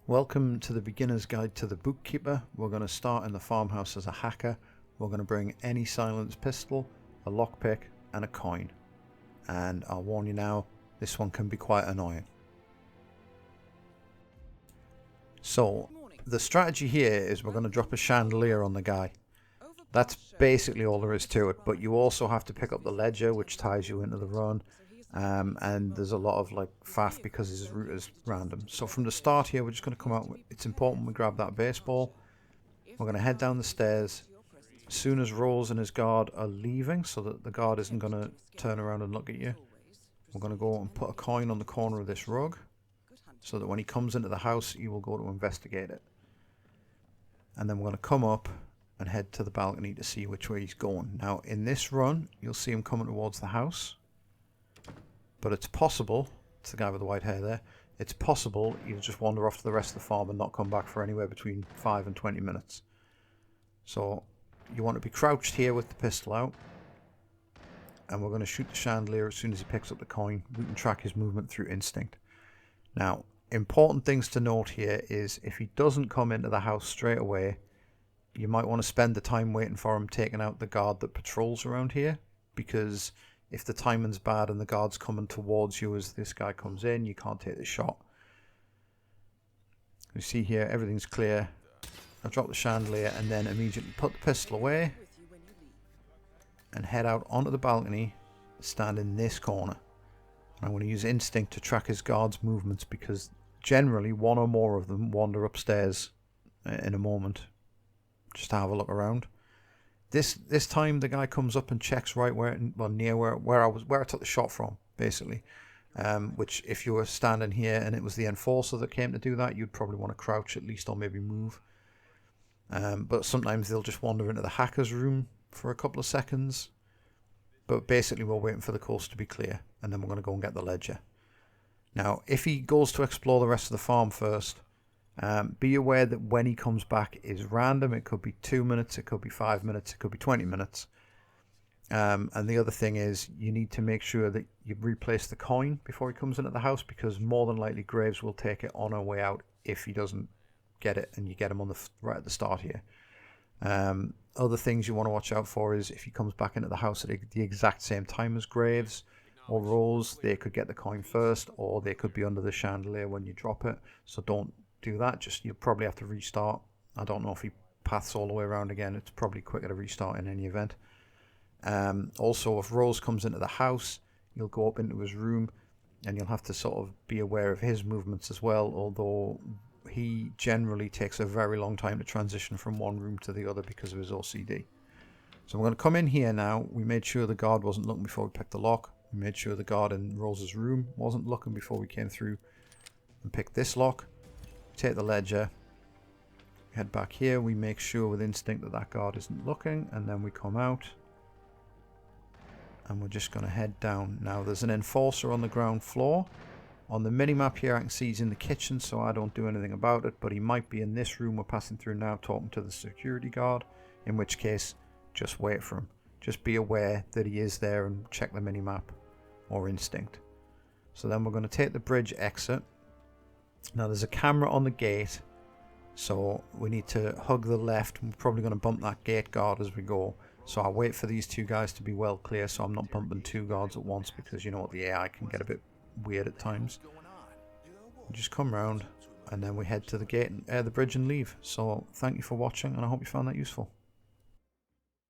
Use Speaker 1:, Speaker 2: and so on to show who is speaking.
Speaker 1: Welcome to the beginner's guide to the Bookkeeper. We're going to start in the farmhouse as a hacker. We're going to bring any silenced pistol, a lockpick and a coin. And I'll warn you now, this one can be quite annoying. So the strategy here is we're going to drop a chandelier on the guy. That's basically all there is to it, but you also have to pick up the ledger which ties you into the run. And there's a lot of faff because his route is random. So from the start here, we're just going to come out. It's important we grab that baseball. We're going to head down the stairs. As soon as Rose and his guard are leaving, so that the guard isn't going to turn around and look at you, we're going to go and put a coin on the corner of this rug, so that when he comes into the house, you will go to investigate it. And then we're going to come up and head to the balcony to see which way he's going. Now in this run, you'll see him coming towards the house. But it's possible, it's the guy with the white hair there, it's possible he'll just wander off to the rest of the farm and not come back for anywhere between 5 and 20 minutes. So you want to be crouched here with the pistol out. And we're going to shoot the chandelier as soon as he picks up the coin. We can track his movement through instinct. Now, important things to note here is if he doesn't come into the house straight away, you might want to spend the time waiting for him taking out the guard that patrols around here, because if the timing's bad and the guard's coming towards you as this guy comes in, you can't take the shot. You see here, everything's clear. I drop the chandelier and then immediately put the pistol away and head out onto the balcony, stand in this corner. I'm going to use instinct to track his guard's movements, because generally one or more of them wander upstairs in a moment just to have a look around. This time the guy comes up and checks right where, well, near where I took the shot from, basically. Which if you were standing here and it was the enforcer that came to do that, you'd probably want to crouch at least, or maybe move. But sometimes they'll just wander into the hacker's room for a couple of seconds. But basically we're waiting for the coast to be clear, and then we're going to go and get the ledger. Now if he goes to explore the rest of the farm first, be aware that when he comes back is random. It could be 2 minutes, it could be 5 minutes, it could be 20 minutes. And the other thing is you need to make sure that you replace the coin before he comes into the house, because more than likely Graves will take it on her way out if he doesn't get it and you get him on right at the start here. Other things you want to watch out for is if he comes back into the house at the exact same time as Graves or Rose, they could get the coin first, or they could be under the chandelier when you drop it. So don't do that. You'll probably have to restart. I don't know if he paths all the way around again. It's probably quicker to restart in any event. Also, if Rose comes into the house, you'll go up into his room and you'll have to sort of be aware of his movements as well, although he generally takes a very long time to transition from one room to the other because of his OCD. So we're going to come in here now. We made sure the guard wasn't looking before we picked the lock. We made sure the guard in Rose's room wasn't looking before we came through and picked this lock. Take the ledger, head back here, we make sure with instinct that that guard isn't looking, and then we come out and we're just going to head down. Now there's an enforcer on the ground floor. On the minimap here I can see he's in the kitchen, so I don't do anything about it, but he might be in this room we're passing through now talking to the security guard, in which case just wait for him. Just be aware that he is there and check the minimap or instinct. So then we're going to take the bridge exit. Now there's a camera on the gate, so we need to hug the left. We're probably going to bump that gate guard as we go. So I'll wait for these two guys to be well clear, so I'm not bumping two guards at once, because you know what, the AI can get a bit weird at times. We just come round and then we head to the gate and the bridge and leave. So thank you for watching, and I hope you found that useful.